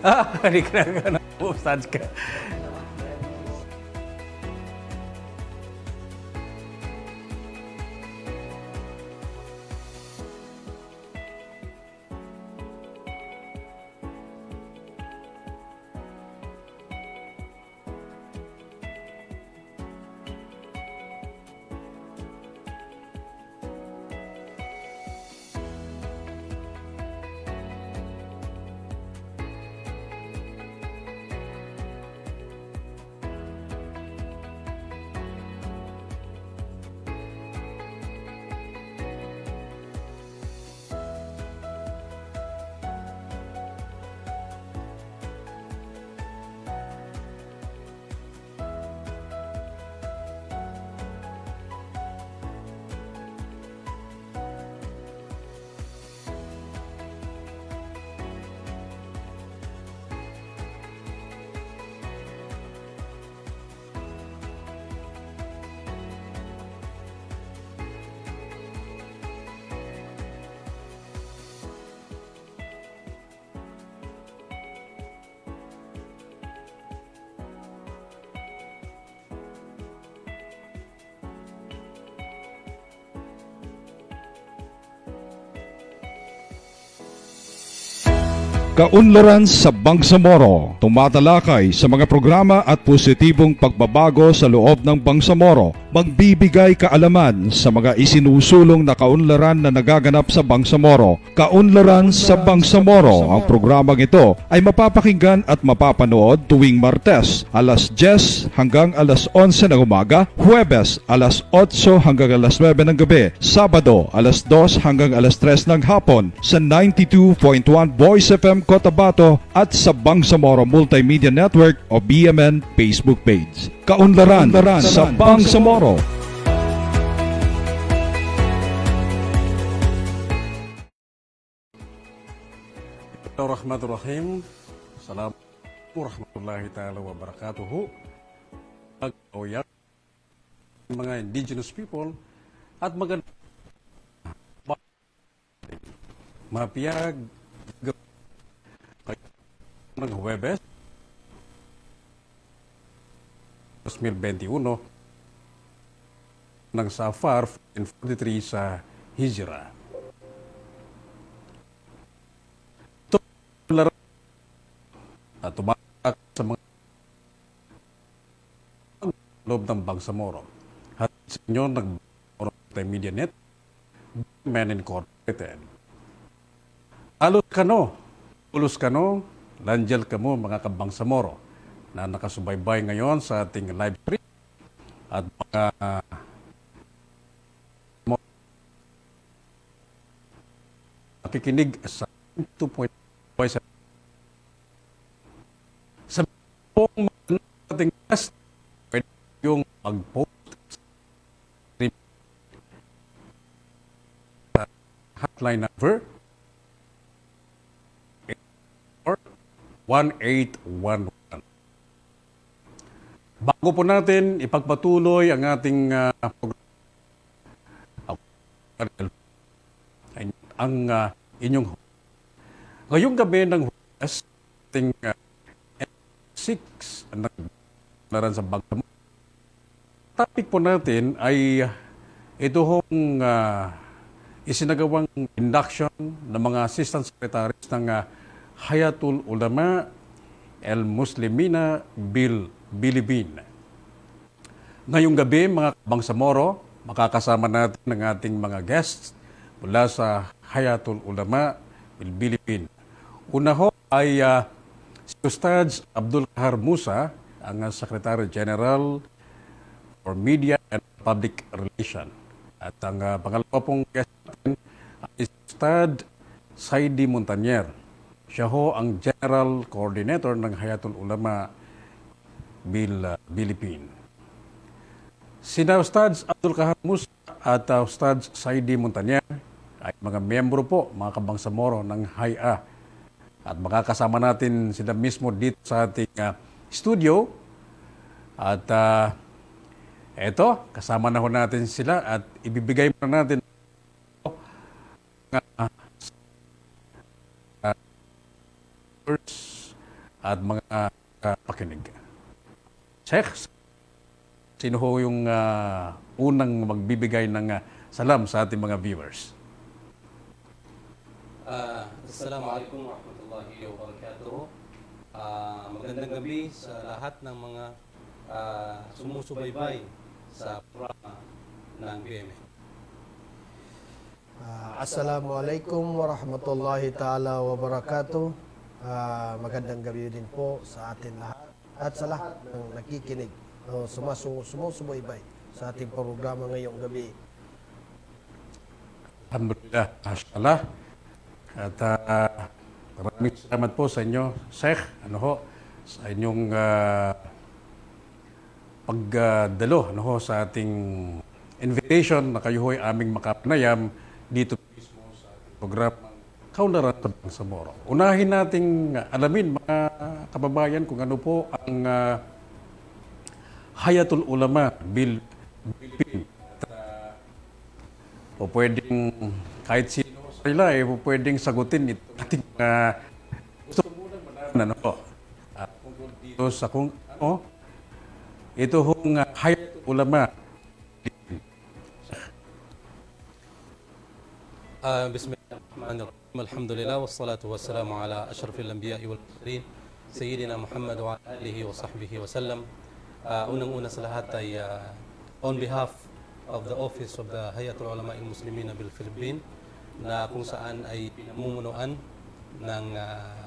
Hindi ka na Ustads ka. Kaunlaran sa Bangsamoro, tumatalakay sa mga programa at positibong pagbabago sa loob ng Bangsamoro, magbibigay kaalaman sa mga isinusulong na kaunlaran na nagaganap sa Bangsamoro. Kaunlaran sa Bangsamoro, ang programang ito ay mapapakinggan at mapapanood tuwing Martes, alas 10 hanggang alas 11 ng umaga, Huwebes, alas 8 hanggang alas 9 ng gabi, Sabado, alas 2 hanggang alas 3 ng hapon sa 92.1 Voice FM Cotabato at sa Bangsamoro Multimedia Network o BMN Facebook page. Kaunlaran sa Bangsamoro. Bismillahirrahmanirrahim. Assalamualaikum warahmatullahi ta'ala wabarakatuhu. Pag-oyak mga indigenous people at maganda mapiyag ng Huwebes 2021 ng Safar 43 sa Hijra. Ito at tumatak sa mga loob ng Bangsamoro at sa inyo Media Net Men Incorporated. Alos kano, ulos kano, landial kamo mga kabangsamoro na nakasubaybay ngayon sa ating live stream at mga nakikinig sa 2.0 sa pong ating guest, pwede yung mag-post sa hotline number 1811. Bago po natin ipagpatuloy ang ating program, ang inyong ngayong gabi ng ating 6 na naran sa Bangsamoro. Topic po natin ay ito hong isinagawang induction ng mga assistant secretaries ng Hayatul Ulama El-Muslimina Bilibin. Ngayong gabi, mga Bangsamoro, makakasama natin ang ating mga guests mula sa Hayatul Ulama Bilibin. Una ho ay si Ustadz Abdul Kahar Musa, ang Secretary General for Media and Public Relations. At ang pangalawa pong guest natin ay Ustadz Saidi Montañer. Siya ho ang General Coordinator ng Hayatul Ulama Bilibin. Sina Ustadz Abdul Kahar Musa at Ustadz Saidi Montañer ay mga miyembro po, mga kabangsamoro ng HAYA. At makakasama natin sila mismo dito sa ating studio. At eto, kasama na ho natin sila at ibibigay muna natin first at mga pakinig. Sheikh, sino ho yung unang magbibigay ng salam sa ating mga viewers? Assalamualaikum warahmatullahi wabarakatuh. Magandang gabi sa lahat ng mga sumusubaybay sa programa ng BMN. Assalamualaikum warahmatullahi ta'ala wabarakatuh. Magandang gabi din po sa atin lahat at sa lahat ng nakikinig o sumusubaybay sa ating programa ngayong gabi. Alhamdulillah, mashallah. At maraming salamat po sa inyo, Sheikh, sa inyong pagdalo sa ating invitation na kayo ho'y aming makapanayam dito mismo sa ating programa Kaunlaran sa Bangsamoro. Unahin nating alamin, mga kababayan, kung ano po ang Hayatul Ulama Philippine. O pwedeng kahit sino sa ila pwedeng sagutin ito ating gusto muna malaman tungkol dito sa kung ano ito hong Hayatul Ulama. Bismillahirrahmanirrahim. Alhamdulillah wassalatu wassalamu ala asyrafil anbiya'i wal mursalin sayyidina Muhammad wa alihi wa sahbihi wa sallam. Unang-una sa lahat ay on behalf of the Office of the Hayatul Ulama al-Muslimin bil Philippines, na kung saan ay pinamumunuan ng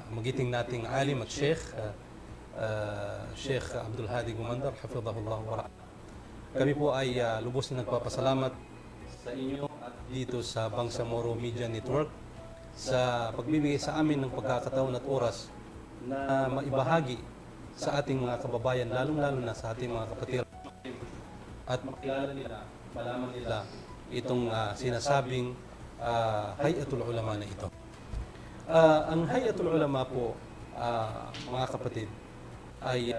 magiting nating alim at Sheikh Abdul Hadi Gumandar, hafidhahullah wa ra'ah. Kami po ay lubos na nagpapasalamat sa inyo at dito sa Bangsamoro Media Network sa pagbibigay sa amin ng pagkakataon at oras na maibahagi sa ating mga kababayan, lalong-lalo na sa ating mga kapatid, at makilala nila, malaman nila itong sinasabing Hayatul Ulama na ito. Ang Hayatul Ulama po, mga kapatid, ay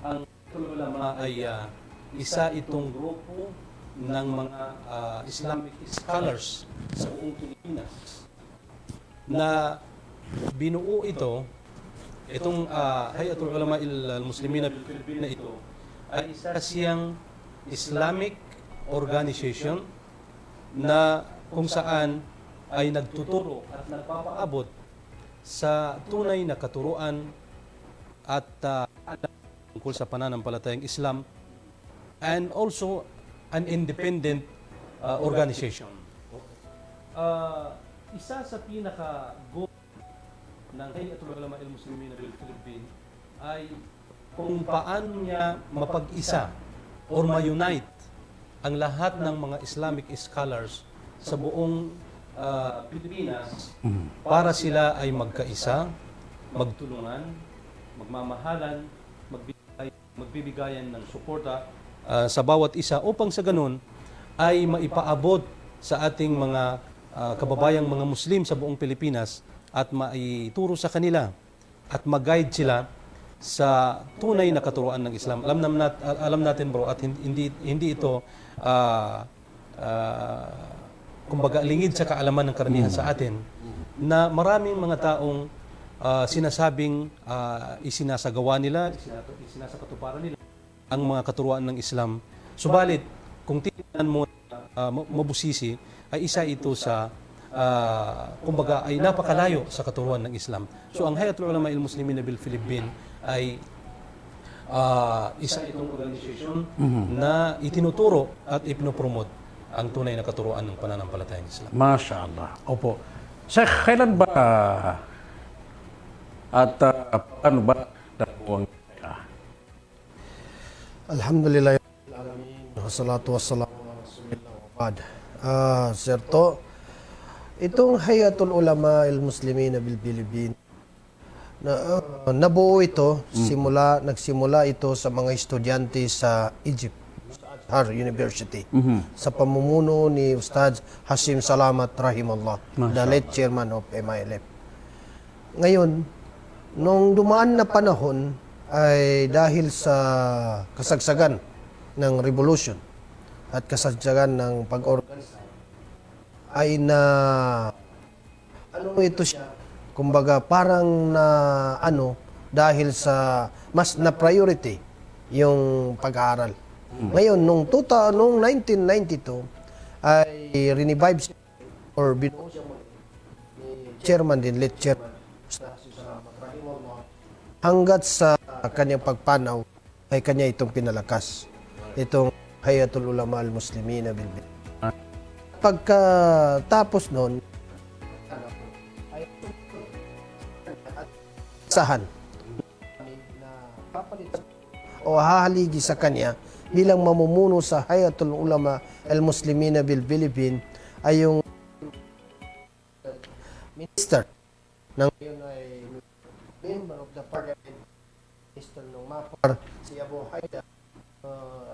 ang Hayatul Ulama ay isa itong grupo ng mga Islamic scholars sa buong Pilipinas na binuo itong Hayatul Ulama al-Muslimin bil Philippines na ito ay isa siyang Islamic organization na kung saan ay nagtuturo at nagpapaabot sa tunay na katuruan at tungkol sa pananampalatayang Islam, and also an independent organization. Isa sa pinaka-goal ng Hayatul Ulama al-Muslimin bil Philippines ay kung paano niya mapag-isa or ma-unite ang lahat ng mga Islamic scholars sa buong Pilipinas para sila ay magkaisa, magtulungan, magmamahalan, magbibigayan ng suporta sa bawat isa, upang sa ganun ay maipaabot sa ating mga kababayang mga Muslim sa buong Pilipinas at maituro sa kanila at mag-guide sila sa tunay na katuruan ng Islam. Alam natin bro, at hindi ito kumbaga lingid sa kaalaman ng karamihan sa atin, na maraming mga taong sinasabing isinasagawa nila, isinasakatuparan nila ang mga katuruan ng Islam. Subalit, kung tingnan mo mabusisi, ay isa ito sa kumbaga ay napakalayo sa katuruan ng Islam. So ang Hayatul Ulama al-Muslimin bil Philippines ay isa itong organisasyon na itinuturo at ipinopromote ang tunay na katuruan ng pananampalatayang Islam. Masya Allah. Opo. Sheikh, kailan ba at paano ba dapuang Alhamdulillah, wassalatu wassalamu ala rasulillah wa ba'd. Sir To, itong Hayatul Ulama al-Muslimin bil Philippines, nabuo ito, nagsimula ito sa mga estudyante sa Egypt, Azhar University, sa pamumuno ni Ustad Hasim Salamat Rahimallah, the late chairman of MILF. Ngayon, nung dumaan na panahon, ay dahil sa kasagsagan ng revolution at kasagsagan ng pag-organisa, ay ano ito siya, kumbaga parang na dahil sa mas na priority yung pag-aaral. Ngayon, nung 1992, ay revive siya or binuo siya muli ni chairman din, late chairman, hanggat sa kanyang pagpanaw ay kanya itong pinalakas. Itong Hayatul Ulama al-Muslimina bil pagkatapos nun, ay sahan o hahaligi sa kanya bilang mamumuno sa Hayatul Ulama al-Muslimina bil Philippines ay yung minister ng ngayon ay member of the parliament, minister ng MAPAR, si Abu Haida,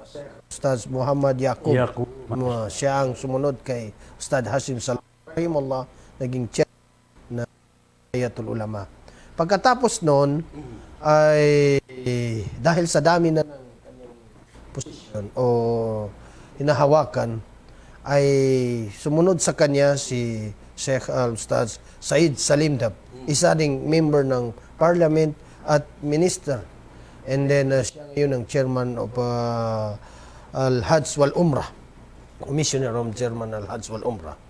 Sheikh Ustaz Muhammad Yaqub. Siya ang sumunod kay Ustaz Hashim Salam, rahimahullah, naging chair na Hayatul Ulama. Pagkatapos noon ay dahil sa dami na ng kanyang posisyon o hinahawakan, ay sumunod sa kanya si Sheikh Al-Ustaz Said Salim Dab, isa ding member ng parliament at minister. And then siya ngayon ang chairman of Al-Hajj wal Umrah, commissioner of chairman Al-Hajj wal Umrah.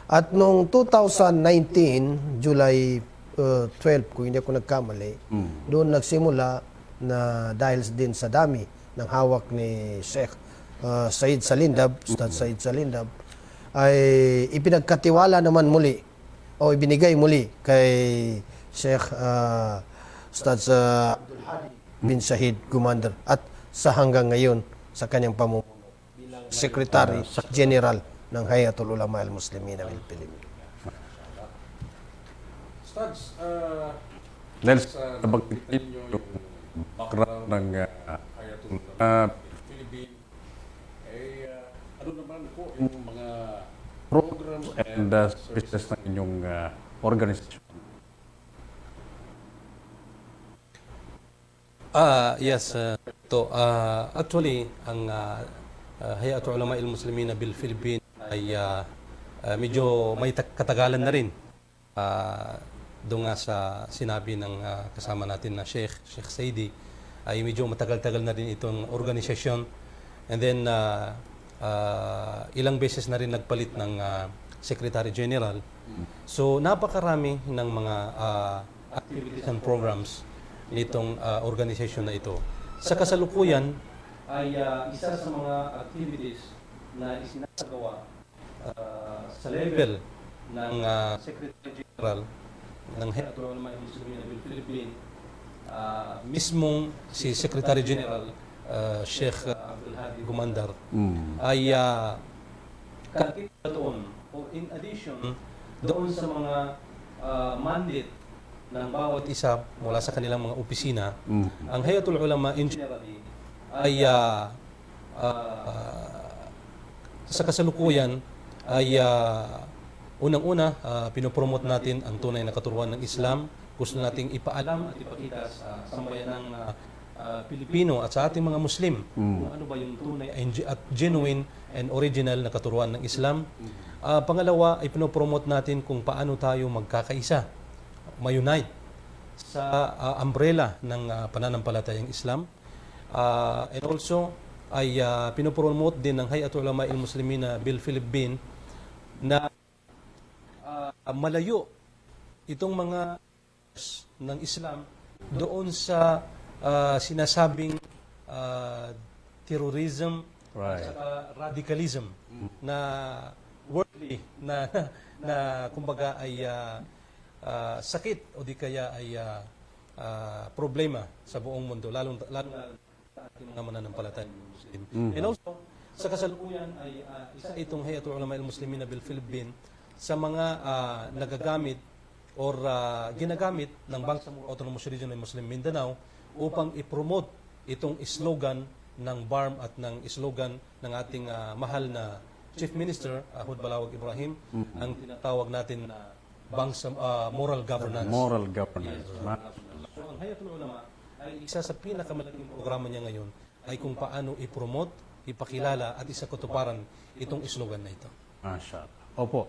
At noong 2019, July 12, kung hindi ako nagkamali, doon nagsimula na dahil din sa dami ng hawak ni Sheikh Said Salindab, Ustaz Said Salindab, ay ipinagkatiwala naman muli o ibinigay muli kay Sheikh Ustaz Abdul Hadi bin Shahid Gumander at sa hanggang ngayon sa kanyang pamumuno bilang Secretary General ng Hayatul Ulama al-Muslimina bil Philippines. Ustaz, dahil sa nabanggit ninyo yung background ng Hayatul Ulama Philippines, ano naman po yung mga programs and services ng inyong organization? Yes, actually, ang Hayatul Ulama al-Muslimina bil Philippines ay medyo may katagalan na rin. Doon nga sa sinabi ng kasama natin na Sheikh Saidi, ay medyo matagal-tagal na rin itong organisasyon. And then, ilang beses na rin nagpalit ng Secretary General. So, napakarami ng mga activities and programs nitong organisasyon na ito. Sa kasalukuyan, ay isa sa mga activities na isinasagawa sa level ng Secretary General ng Hayatul Ulama al-Muslimina bil Philippines, mismong si Secretary General Sheikh Abdul Hadi Gumandar ay kakita doon o in addition doon sa mga mandate ng bawat isa mula sa kanilang mga opisina, ang Hayatul Ulama in general ay sa kasalukuyan ay unang-una, pinopromote natin ang tunay na katuruan ng Islam. Gusto nating ipaalam at ipakita sa sambayanang Pilipino at sa ating mga Muslim kung ano ba yung tunay at genuine and original na katuruan ng Islam. Pangalawa, ay pinopromote natin kung paano tayo magkakaisa, ma-unite sa umbrella ng pananampalatayang Islam. And also, ay pinopromote din ng Hayatul Ulama al-Muslimina bil Philippines na malayo itong mga ng Islam doon sa sinasabing terrorism at radicalism na worldly na kumbaga ay sakit o di kaya ay problema sa buong mundo, lalo na ating mga mananampalatayang Muslim. And also, sa kasalukuyan ay isa itong Hayatul Ulama al-Muslimina bil Philippines sa mga nagagamit or ginagamit ng Bangsamoro Autonomous Region ng Muslim Mindanao upang i-promote itong slogan ng BARM at ng slogan ng ating mahal na Chief Minister, Ahud Balawag Ibrahim, ang tinatawag natin na moral governance. Moral governance. So, ang Hayatul Ulama ay isa sa pinakamalaking programa niya ngayon ay kung paano i-promote, ipakilala at isakatuparan itong slogan na ito. Masya Allah. Opo.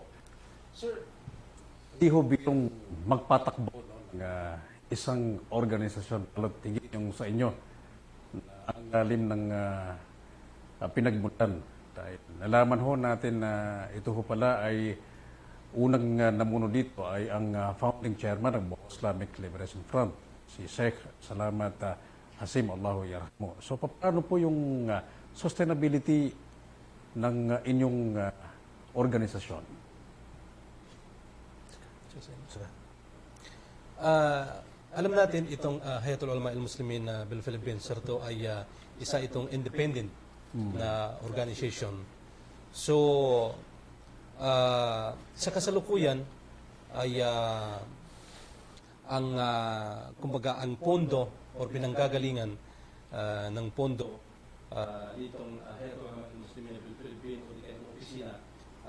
Sir, di ho bilong magpatakbo ng isang organisasyon lalo't higit yung sa inyo na ang lalim ng pinagmulan. Dahil nalaman ho natin na ito ho pala ay unang namuno dito ay ang founding chairman ng Buong Islamic Liberation Front, si Sheikh Salamat Hasim, Allahu yarhamo. So paano po yung sustainability ng inyong organisasyon? Alam natin itong Hayatul Ulama al-Muslimin bil Philippines, sir, to ay isa itong independent na organization. So, sa kasalukuyan ay kumbaga ang pondo o pinanggagalingan ng pondo itong Hayatul Ulama al-Muslimin bil Philippines o di kaya opisina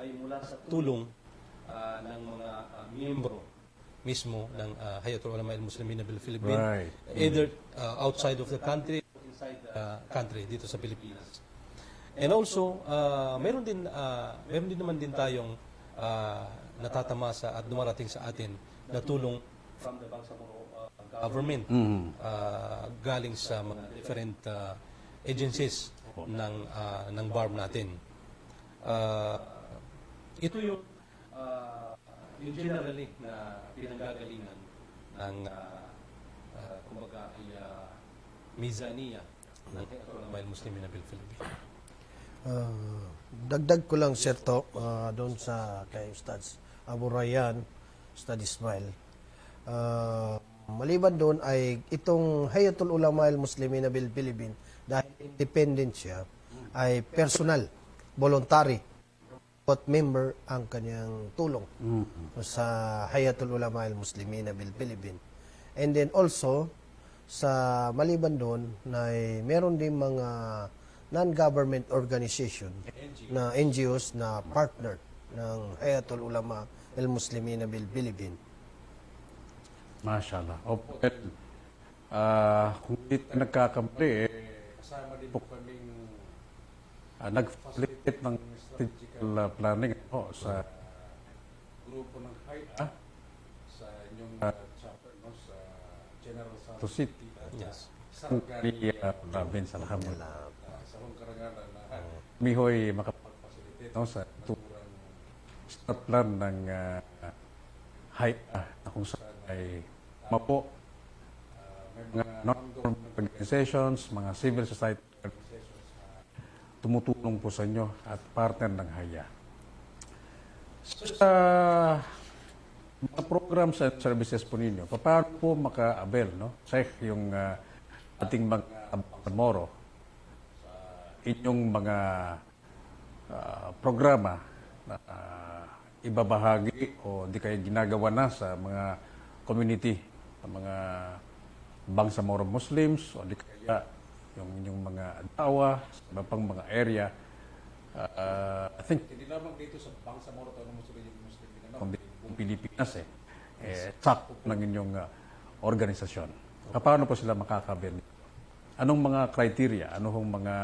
ay mula sa tulong ng mga miyembro mismo ng Hayatul Ulama al-Muslimin bil Philippines, Right. either outside of the country or inside the country dito sa Pilipinas. And also, meron din naman din tayong natatamasa at dumarating sa atin na tulong from the Bangsamoro government galing sa mga different agencies ng BARM natin. Ito yung generally na pinanggagalingan ng kumbaga ay mizaniya ng Hayatul Ulama al-Muslimin bil Philippines. Dagdag ko lang, Sir To, doon sa kay Ustaz Abu Rayyan, Ustaz Ismail. Maliban doon ay itong Hayatul Ulama al-Muslimin bil Philippines, dahil independent siya, ay personal, voluntary, bawat member ang kanyang tulong sa Hayatul Ulama al-Muslimin bil Philippines. And then also, sa maliban doon, na meron din mga non-government organization na NGOs na partner ng Hayatul Ulama al-Muslimin bil Philippines. Mashallah. Opo. Kung hindi tayo nagkakamali, kasama din po kaming nag-facilitate ng strategical planning sa grupo ng HAIA sa inyong chapter sa General Santos City. Yes. Sa province, alhamdulillah. Sa akong karangalan na mihoy makapag-facilitate sa turang start plan ng HAIA na kung saan ay mapo may mga non-government organizations, mga civil society organizations na tumutulong po sa inyo at partner ng HAIA. Sa mga programs at services po ninyo, paano po maka-avail, no? Check yung ating mga Bangsamoro sa inyong mga programa na ibabahagi o di kayo ginagawa na sa mga community, sa mga Bangsamoro Muslims o di kaya yung inyong mga dawa sa iba pang mga area. I think hindi lamang dito sa Bangsamoro to Muslim kundi buong Pilipinas sakop ng inyong organisasyon. Paano po sila makakabil? Anong mga criteria? Anong mga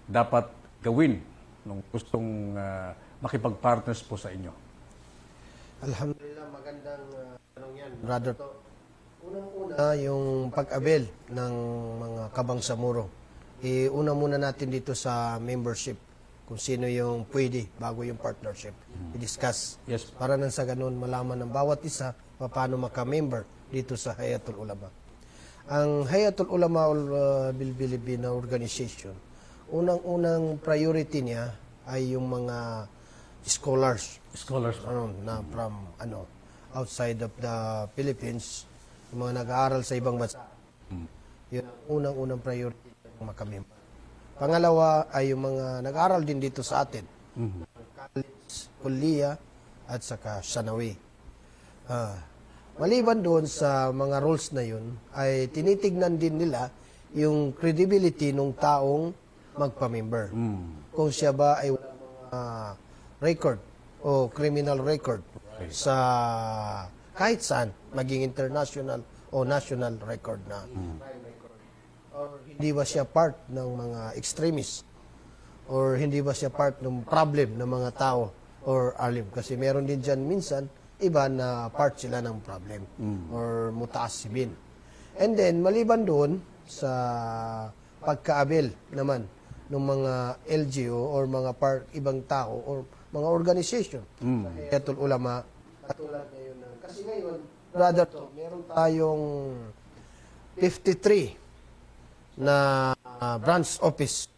dapat gawin nung gustong makipag-partners po sa inyo? Alhamdulillah, magandang tanong yan, Brother To. Unang-una, yung pag-avail ng mga Kabangsamoro. Una muna natin dito sa membership kung sino yung pwede bago yung partnership. I-discuss. Yes. Para nang sa ganun, malaman ng bawat isa paano maka-member dito sa Hayatul Ulama. Ang Hayatul Ulama bil Philippines organization, unang-unang priority niya ay yung mga scholars na from outside of the Philippines, yung mga nag-aaral sa ibang bansa. Yun ang unang-unang priority ng makamember. Pangalawa ay yung mga nag-aaral din dito sa atin. College, kulliya, at saka sanawi. Maliban doon sa mga rules na yun, ay tinitignan din nila yung credibility ng taong magpa-member. Kung siya ba ay walang mga record o criminal record sa kahit saan, maging international o national record na crime record. Or hindi ba siya part ng mga extremists? Or hindi ba siya part ng problem ng mga tao or alim? Kasi meron din dyan minsan iba na part sila ng problem or mutaasibin. And then, maliban doon sa pagkaabil naman ng mga LGU or mga ibang tao or mga organization. Hayatul Ulama, katulad ngayon kasi ngayon, brother to, meron tayong 53 na branch office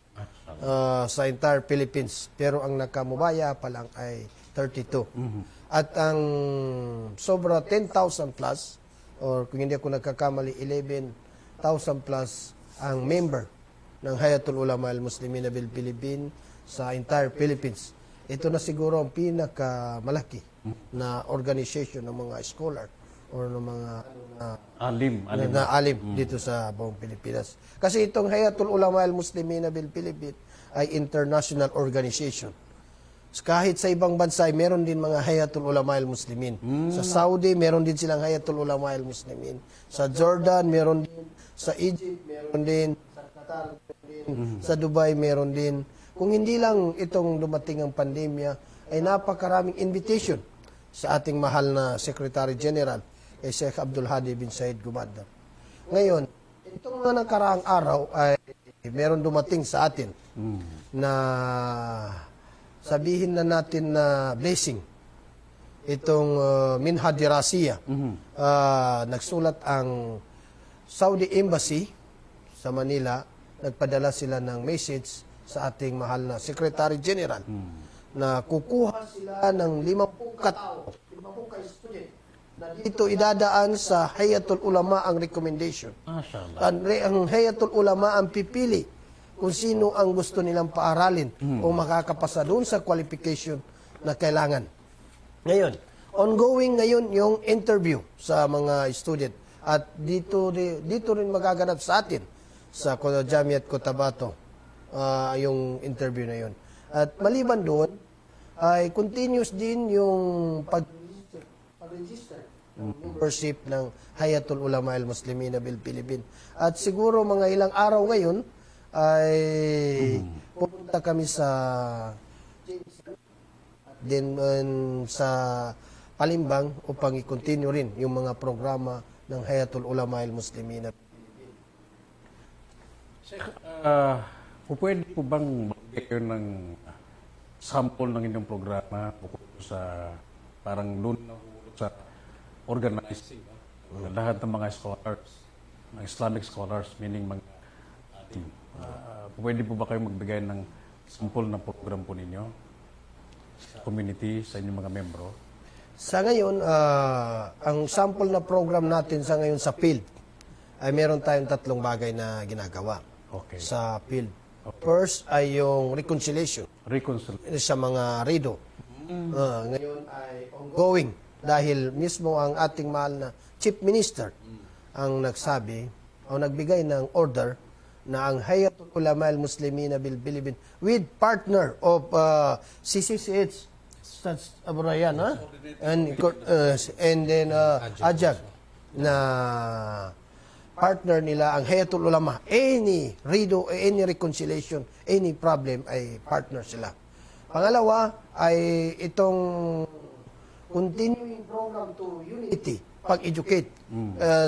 sa entire Philippines. Pero ang nakamubaya pa lang ay 32. At ang sobra 10,000 plus, or kung hindi ako nagkakamali, 11,000 plus ang member ng Hayatul Ulama al-Muslimin bil Philippines sa entire Philippines. Ito na siguro ang pinakamalaki na organization ng mga scholar or ng mga Alim. na alim dito sa buong Pilipinas. Kasi itong Hayatul Ulama al-Muslimin bil Philippines ay international organization. Kahit sa ibang bansa, meron din mga Hayatul Ulama al-Muslimin. Sa Saudi, meron din silang Hayatul Ulama al-Muslimin. Sa Jordan, meron din. Sa Egypt, meron din. Sa Qatar, meron din. Sa Dubai, meron din. Kung hindi lang itong dumating ang pandemya, ay napakaraming invitation sa ating mahal na Secretary General, kay Sheikh Abdul Hadi bin Said Gumanda. Ngayon, itong mga nakaraang araw ay meron dumating sa atin na sabihin na natin na blessing. Itong Minhad Dirasiya. Nagsulat ang Saudi Embassy sa Manila, nagpadala sila ng message sa ating mahal na Secretary General na kukuha sila ng 50 katao, 50 ka-student na dito idadaan sa Hayatul Ulama ang recommendation. Ang Hayatul Ulama ang pipili kung sino ang gusto nilang paaralin o makakapasa doon sa qualification na kailangan. Ngayon, ongoing ngayon yung interview sa mga student at dito rin magaganap sa atin sa Jamiat Cotabato yung interview na yun. At maliban doon, ay continuous din yung pag-register ng membership ng Hayatul Ulama al-Muslimin bil Philippines. At siguro mga ilang araw ngayon ay pupunta kami sa din sa Palimbang upang i-continue rin yung mga programa ng Hayatul Ulama al-Muslimin. Pwede po bang magbigay kayo ng sample ng inyong programa sa parang doon sa organizing lahat ng mga scholars, ng Islamic scholars, meaning mga pwede po ba kayo magbigay ng sample ng program po ninyo sa community, sa inyong mga membro? Sa ngayon, ang sample na program natin sa ngayon sa field ay meron tayong 3 bagay na ginagawa sa field. First ay yung reconciliation sa mga rido. Ngayon ay ongoing dahil mismo ang ating mahal na Chief Minister ang nagsabi o nagbigay ng order na ang Hayatul Ulama al-Muslimin bil Philippines with partner of CCCH Abu Rayyan and then Ajag na partner nila ang Hayatul Ulama. Any rido, any reconciliation, any problem ay partner sila. Pangalawa ay itong continuing program to unity, pag-educate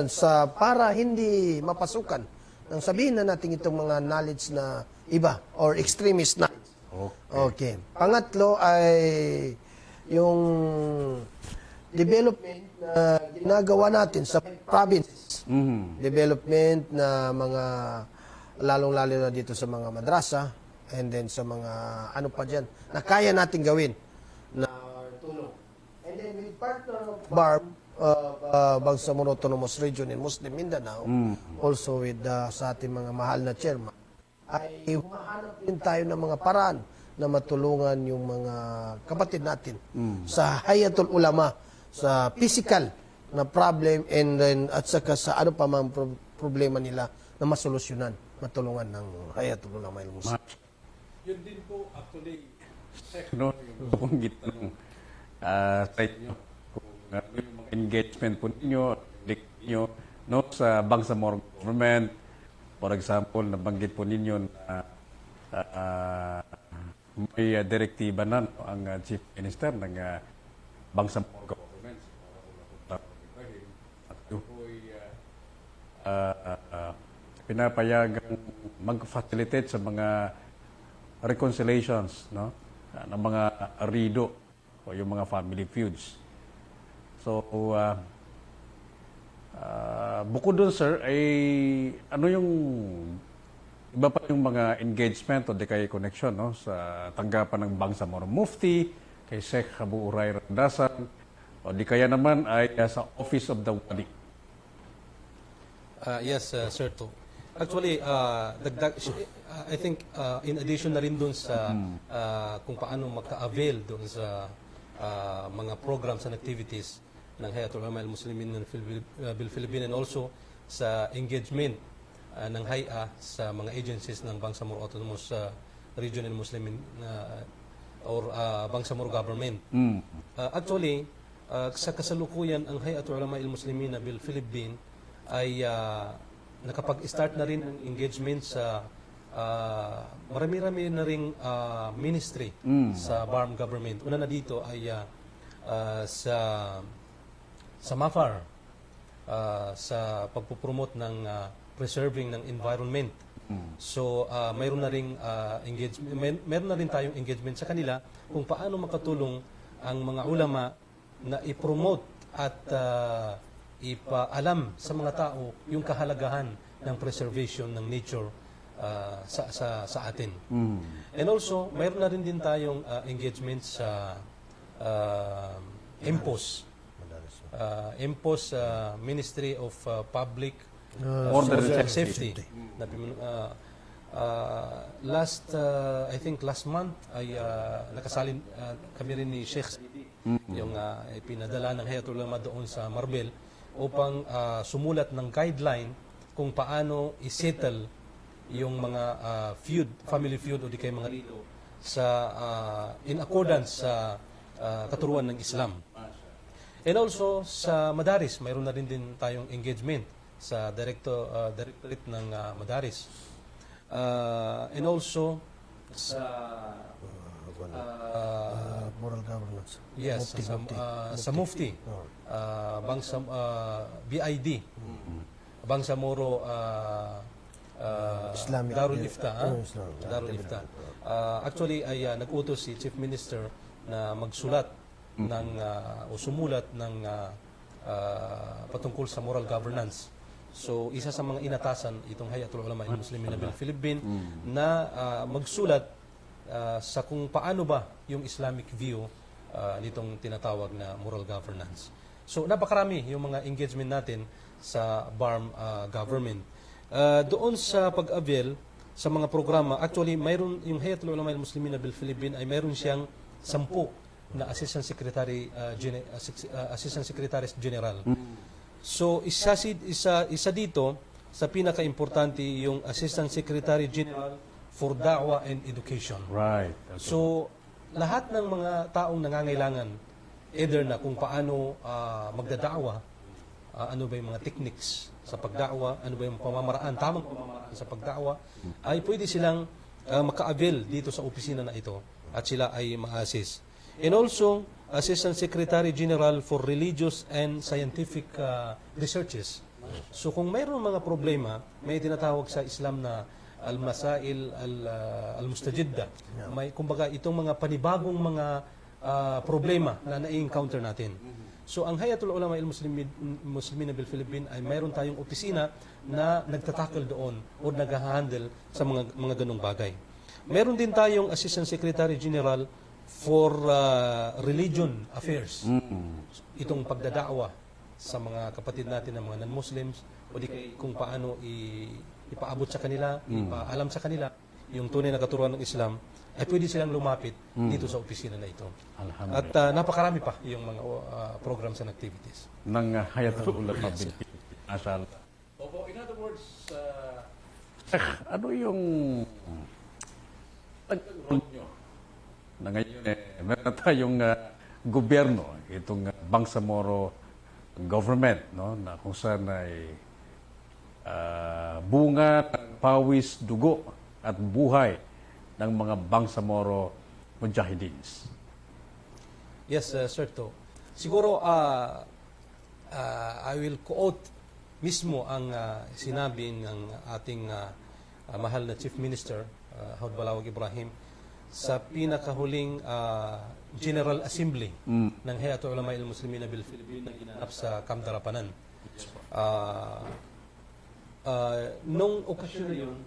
sa para hindi mapasukan nang sabihin na natin itong mga knowledge na iba or extremist knowledge. Okay. Pangatlo ay yung development na ginagawa natin sa provinces. Development na mga lalong-lalo na dito sa mga madrasa and then sa mga ano pa dyan na kaya natin gawin na tulong. And then with partner of BARM, Bangsamoro Autonomous Region in Muslim Mindanao, also with sa ating mga mahal na chairman, ay humahanap din tayo ng mga paraan na matulungan yung mga kapatid natin sa Hayatul Ulama, sa physical na problem and then at saka sa ano pa mang problema nila na masolusyonan, matulungan ng Hayatul Ulama al-Muslim. Yun din po actually yung banggit ng sa inyo kung ano yung mga engagement po ninyo no, sa Bangsamoro government. For example, nabanggit po ninyo na may direktiba na ang Chief Minister ng Bangsamoro government pinapayagang mag-facilitate sa mga reconciliations, no? Ng mga rido o yung mga family feuds. So, bukod doon, sir, ay ano yung iba pa yung mga engagement o di kaya connection, no, sa tanggapan ng Bangsamoro Mufti, kay Sheikh Abu Hurairah Dasan, o di kaya naman ay sa Office of the Wali. Yes, Sir To. Actually, I think in addition na rin doon sa kung paano magka-avail doon sa mga programs and activities ng Hayatul Ulama al-Muslimin ng Philippines and also sa engagement ng HAIA sa mga agencies ng Bangsamoro Autonomous Regional Muslimin or Bangsamoro Government. Actually, sa kasalukuyan ang Hayatul Ulama al-Muslimin ng Philippines ay nakapag-start na rin ang engagement sa marami-rami na ring ministry sa BARM government. Una na dito ay sa MAFAR, sa pagpupromote ng preserving ng environment. So, mayroon na ring engagement, mayroon na rin tayong engagement sa kanila kung paano makatulong ang mga ulama na i-promote at ipaalam sa mga tao yung kahalagahan ng preservation ng nature sa atin. And also, mayroon na rin din tayong engagement sa MPOS. MPOS, Ministry of Public Order and Safety. I think last month ay nakasalin kami rin ni Sheikh Saidi, yung pinadala ng Hayatul Ulama doon sa Marbel upang sumulat ng guideline kung paano i-settle yung mga family feud o di kaya mga rito sa in accordance sa katuruan ng Islam. And also sa Madaris, mayroon na rin din tayong engagement sa directorate ng Madaris. And also sa Moral governance. yes, sa Mufti, BID, Bangsamoro Islamic Darul Ifta. Islamic. Darul Ifta. Actually, ay nag-utos si Chief Minister na magsulat ng o sumulat ng patungkol sa moral governance. So, isa sa mga inatasan itong Hayatul Ulama al-Muslimin ng Philippines na magsulat sa kung paano ba yung Islamic view nitong tinatawag na moral governance. So, napakarami yung mga engagement natin sa BARM government. Doon sa pag-avail sa mga programa, actually, mayroon yung Hayatul Ulama al-Muslimin ng Philippines ay mayroon siyang 10 na Assistant Secretaries General. So, isa dito sa pinaka-importante yung Assistant Secretary General for Da'wah and Education. Right. So, lahat ng mga taong nangangailangan, either na kung paano magdada'wa, ano ba yung mga techniques sa pagda'wa, ano ba yung pamamaraan, tamang pamamaraan sa pagda'wa, ay pwede silang maka-avail dito sa opisina na ito at sila ay ma-assist. And also, Assistant Secretary General for Religious and Scientific Researches. So kung mayroon mga problema, may tinatawag sa Islam na al-masail al-mustajidda. May kumbaga itong mga panibagong mga problema na na-encounter natin. So ang Hayatul Ulama al-Muslimin ng Philippines ay mayroon tayong opisina na nagtatakal doon o nag-handle sa mga ganong bagay. Meron din tayong Assistant Secretary General for Religion Affairs. Itong pagdada'wa sa mga kapatid natin na mga non-Muslims o di kung paano ipaabot sa kanila, ipaalam sa kanila yung tunay na katuruan ng Islam, ay pwede silang lumapit dito sa opisina na ito. At napakarami pa yung mga programs and activities. Ng Hayatul Ulama Philippines. Mashallah. Opo, in other words, ano yung role nyo na ngayon meron tayong gobyerno, itong Bangsamoro government, no, na kung saan ay bunga ng pawis, dugo at buhay ng mga Bangsamoro Mujahidins. Yes, Sir To. Siguro, I will quote mismo ang sinabi ng ating mahal na Chief Minister, Haud Balawag Ibrahim, sa pinakahuling General Assembly ng Hayatul Ulama al-Muslimin bil Philippines na ginanap sa Camp Darapanan. Nung okasyon na yun,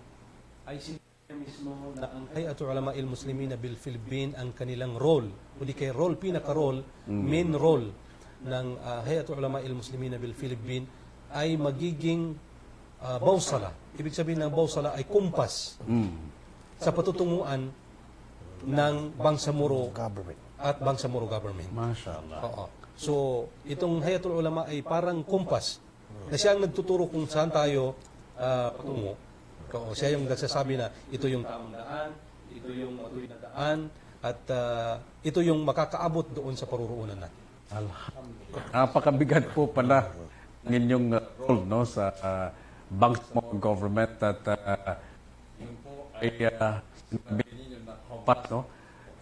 ay sinabi mismo na ang Hayatul Ulama al-Muslimin bil Philippines ang kanilang role, o di kay role, pinaka-role, main role ng Hayatul Ulama al-Muslimin bil Philippines ay magiging bawsala. Ibig sabihin ng bawsala ay kumpas sa patutunguan ng Bangsamoro Government. at Bangsamoro government. Mashallah. Oo. So, itong Hayatul Ulama ay parang kumpas na siya ang nagtuturo kung saan tayo patungo. Oo, siya yung nagsasabi na ito yung tamang daan, ito yung matuwid na daan, at ito yung makakaabot doon sa paruroonan natin. Alhamdulillah. Napakabigat po pala ng inyong role no, sa Bangsamoro government at yun po ay sinabi ninyo na kompas, no?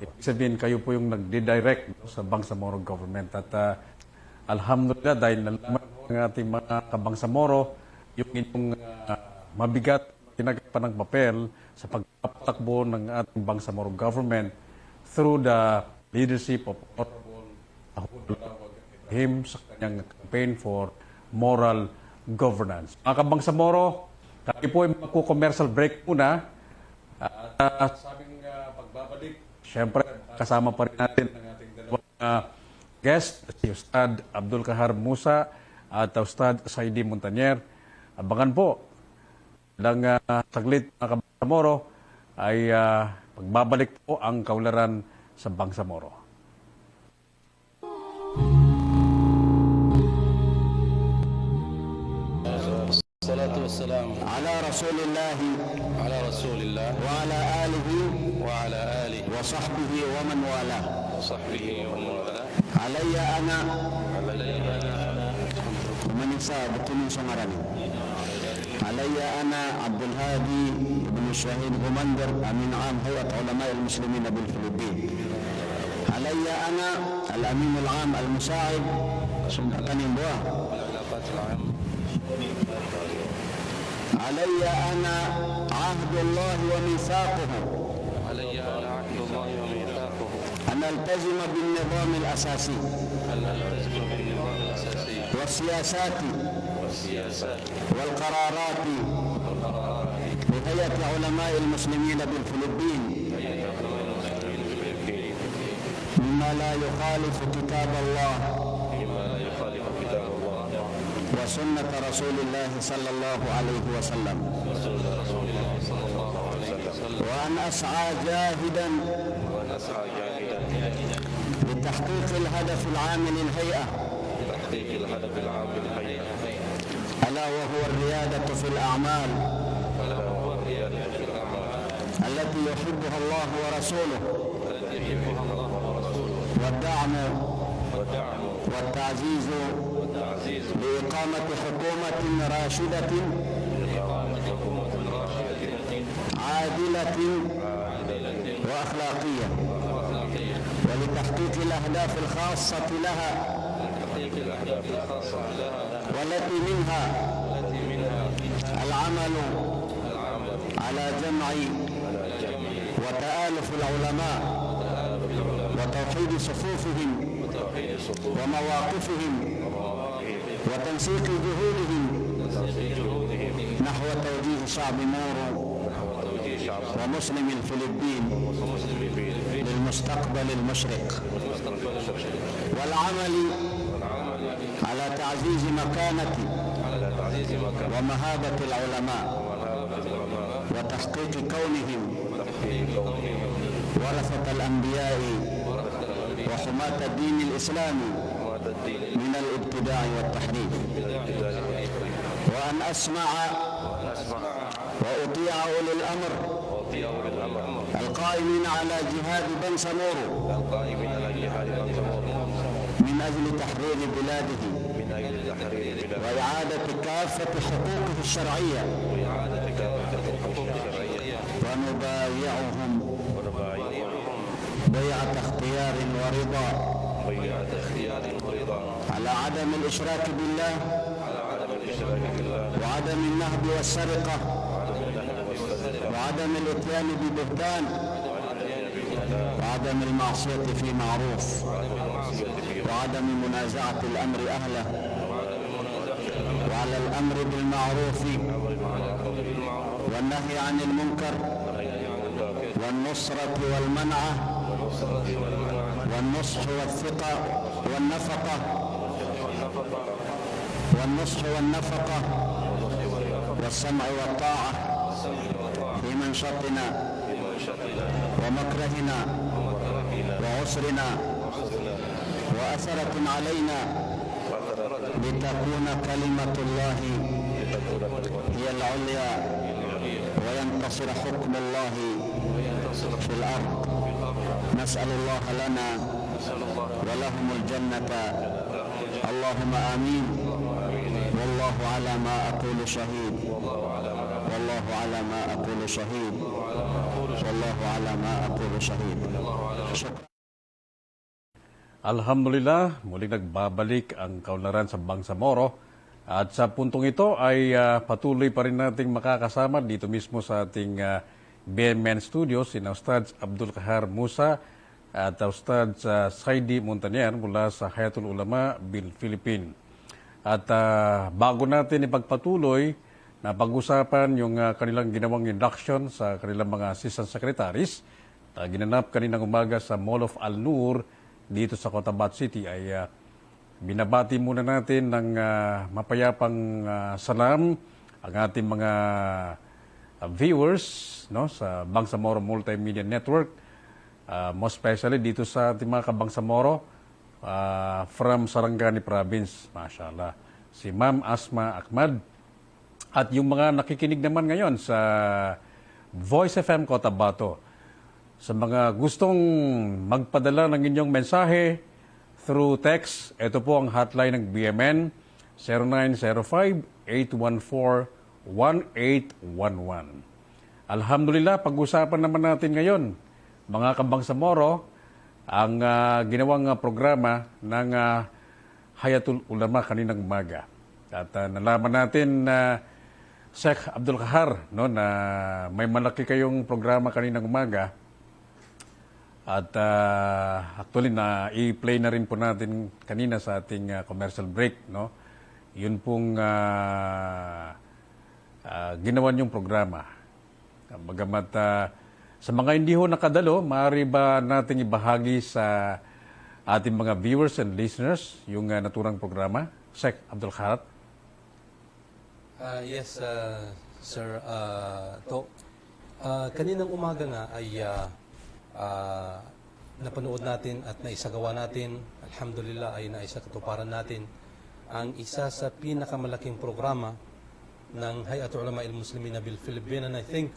Ibig sabihin, kayo po yung nagdi-direct no, sa Bangsamoro government at alhamdulillah dahil nalaman po ng ating mga kabangsamoro yung inyong mabigat ginagawa ng papel sa pagpapatakbo ng ating Bangsamoro government through the leadership of Honorable Haud Balawag Ibrahim sa kanyang campaign for moral governance. Mga kabangsamoro, tayo po ay magko-commercial break muna. At sabing pagbabalik, syempre kasama pa rin natin ang ating dalawang guest, si Ustad Abdul Kahar Musa at Ustad Saidi Montañer. Abangan po lang saglit mga kabangsamoro ay pagbabalik po ang kaularan sa Bangsamoro. الصلاة والسلام على رسول الله وعلى آله وصحبه ومن والاه علي أنا ومن يصاب بكل سمرني علي أنا عبد الهادي بن الشهيد بمندر أمين عام هيئة علماء المسلمين بالفلبين علي أنا الأمين العام المساعد سمعتني بوا علي أنا عهد الله وميثاقه أن ألتزم بالنظام الأساسي والسياسات والقرارات لهيئة علماء المسلمين بالفلبين مما لا يخالف كتاب الله وسنة رسول الله صلى الله عليه وسلم وأن أسعى جاهدا لتحقيق الهدف العام للهيئة ألا وهو الريادة في الأعمال التي يحبها الله ورسوله والدعم والتعزيز لإقامة حكومة راشدة عادلة وأخلاقية ولتحقيق الأهداف الخاصة لها والتي منها العمل على جمع وتآلف العلماء وتوحيد صفوفهم ومواقفهم وتنسيق جهودهم نحو توجيه شعب مورو ومسلم الفلبين للمستقبل المشرق والعمل على تعزيز مكانة ومهابة العلماء وتحقيق كونهم ورثة الأنبياء وحماة الدين الإسلامي من الابتداع والتحريف وأن أسمع وأطيع أولي الأمر القائمين على جهاد بنسمورو من أجل تحرير بلاده وإعادة كافة حقوقه الشرعية ونبايعهم بيعة اختيار ورضا على عدم الإشراك بالله وعدم النهب والسرقة وعدم الاتيان ببهتان وعدم المعصية في معروف وعدم منازعة الأمر أهله وعلى الأمر بالمعروف والنهي عن المنكر والنصرة والمنعة والنصح والثقة والنفقة والنصح والنفقة والسمع والطاعة في منشطنا ومكرهنا وعسرنا وأثرة علينا لتكون كلمة الله هي العليا وينتصر حكم الله في الأرض. نسأل الله لنا ولهم الجنة اللهم آمين. والله على ما أقول شهيد والله على ما أقول شهيد والله على ما أقول شهيد. شكرا. Alhamdulillah, muling nagbabalik ang kaunlaran sa Bangsamoro. At sa puntong ito ay patuloy pa rin nating makakasama dito mismo sa ating BMN Studios, sina Ustadz Abdul Kahar Musa at Ustadz Saidi Montanier mula sa Hayatul Ulama bil Philippine. At bago natin ipagpatuloy na pag-usapan yung kanilang ginawang induction sa kanilang mga assistant secretaries, ginanap kaninang umaga sa Mall of Al-Nur dito sa Cotabato City, ay binabati muna natin ng mapayapang salam ang ating mga viewers, no, sa Bangsamoro Multimedia Network, most especially dito sa ating mga kabangsamoro from Sarangani Province, mashallah, si Ma'am Asma Ahmad, at yung mga nakikinig naman ngayon sa Voice FM Cotabato. Sa mga gustong magpadala ng inyong mensahe through text, ito po ang hotline ng BMN, 0905-814-1811. Alhamdulillah, pag-usapan naman natin ngayon, mga kabangsamoro, ang ginawang programa ng Hayatul Ulama kaninang umaga. At nalaman natin na Sheikh Abdul Kahar, no, na may malaki kayong programa kaninang umaga. At actually na i-play na rin po natin kanina sa ating commercial break, no. Yun pong ginawa niyong programa. Bagamat sa mga hindi ho nakadalo, maaari ba nating ibahagi sa ating mga viewers and listeners yung naturang programa? Sheikh Abdul Kahar. Yes, sir. Kaninang umaga nga ay napanood natin at naisagawa natin, alhamdulillah, ay naisakatuparan natin ang isa sa pinakamalaking programa ng Hayatul Ulama al-Muslimin bil Philippine, and I think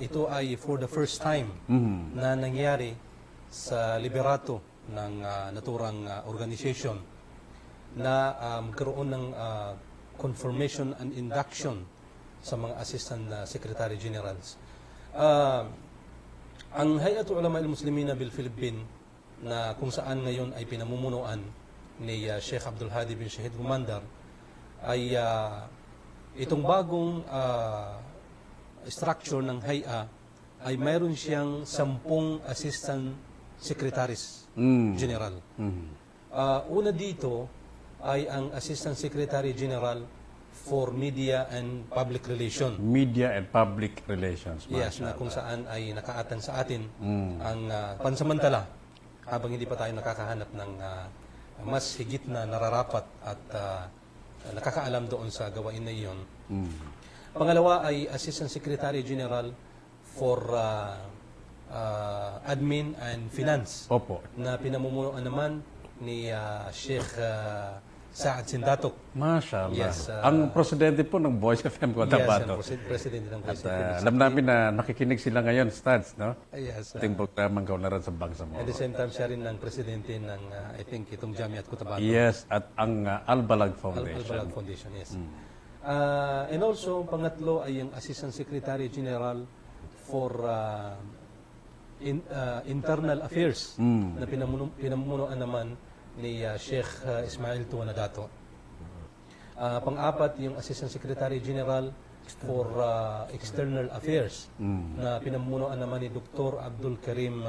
ito ay for the first time na nangyari sa liberato ng naturang organization na magkaroon ng confirmation and induction sa mga assistant secretary generals. Ang Hayatul Ulama al-Muslimin bil Philippine, na kung saan ngayon ay pinamumunuan ni Sheikh Abdul Hadi bin Shahid Gumandar, ay itong bagong structure ng Haya ay mayroon siyang 10 assistant secretaries general. Una dito ay ang assistant secretary general for Media and Public Relations. Media and Public Relations. Yes, na kung saan ay nakaatan sa atin ang pansamantala habang hindi pa tayo nakakahanap ng mas higit na nararapat at nakakaalam doon sa gawain na iyon. Pangalawa ay Assistant Secretary General for Admin and Finance. Opo. Na pinamumunuan naman ni Sheikh Saad Sindatok. Mashallah. Yes, ang presidente po ng Voice FM Cotabato. Yes, presidente ng Voice At alam namin na nakikinig sila ngayon, Stads, no? Yes. Ating programang kaunlaran sa Bangsamoro. At the same time, siya rin ang presidente ng, I think, itong Jamiat Cotabato. Yes, at ang Al-Balag Foundation. Al-Balag Foundation, yes. And also, pangatlo ay ang Assistant Secretary General for Internal Affairs na pinamumunuan naman ni Sheikh Ismail Tuanadato. Pang-apat, yung Assistant Secretary General for External Affairs na pinamumunuan naman ni Dr. Abdul Karim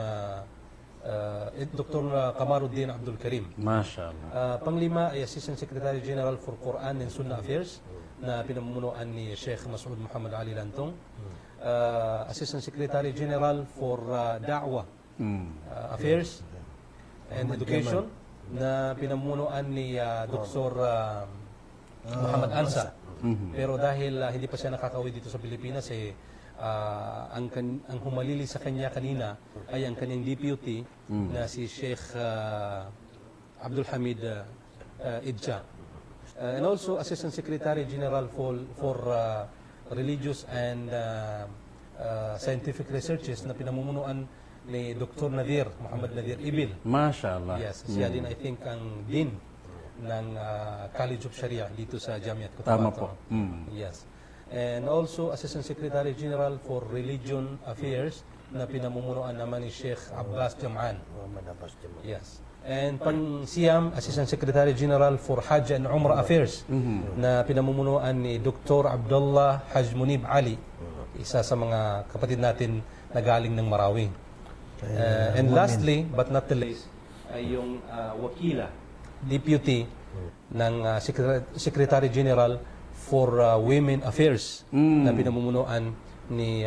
Dr. Kamaruddin Abdul Karim. Mashallah. Panglima ay Assistant Secretary General for Quran and Sunnah Affairs na pinamumunuan ni Sheikh Mas'ud Muhammad Ali Lantong. Assistant Secretary General for Da'wah Affairs and Education na pinamumunuan ni Dr. Muhammad Ansa. Pero dahil hindi pa siya nakakauwi dito sa Pilipinas, ang humalili sa kanya kanina ay ang kanyang deputy na si Sheikh Abdul Hamid Idja. And also Assistant Secretary General for Religious and Scientific Researches na pinamumunuan ni Dr. Nadir, Muhammad Nadir Ibil. Mashallah. Yes, siya din I think ang Dean ng College of Sharia dito sa Jamiat Tama Cotabato. po. Yes. And also Assistant Secretary General for Religion Affairs na pinamumunuan naman ni Sheikh Abbas Jam'an. Yes. And pang-siyam, Assistant Secretary General for Hajj and Umrah Affairs na pinamumunuan ni Dr. Abdullah Haj Munib Ali, isa sa mga kapatid natin na galing ng Marawi. And lastly, but not the least, ay yung wakila, deputy ng Secretary General for Women Affairs na pinamumunuan ni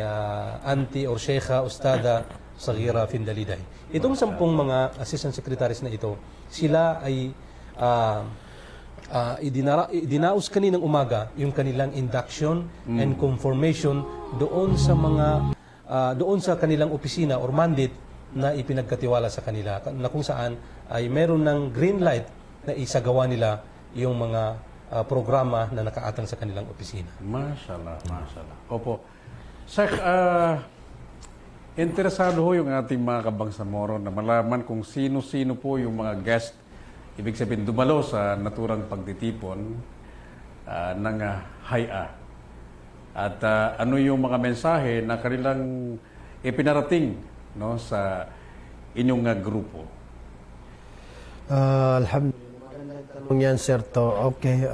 Auntie or Sheikha Ustada Sagira Findaliday. Itong 10 mga assistant secretaries na ito, sila ay idinaos kaninang umaga yung kanilang induction and confirmation doon sa kanilang opisina or mandate na ipinagkatiwala sa kanila, na kung saan ay meron ng green light na isagawa nila yung mga programa na nakaatang sa kanilang opisina. Mashallah, mashallah. Opo. Sheikh, interesado ho yung ating mga kabangsamoro na malaman kung sino-sino po yung mga guest, ibig sabihin dumalo sa naturang pagtitipon ng HAIA. At ano yung mga mensahe na kanilang ipinarating sa inyong grupo. Alhamdulillah. Magandang tanong yan, Sir To. Okay.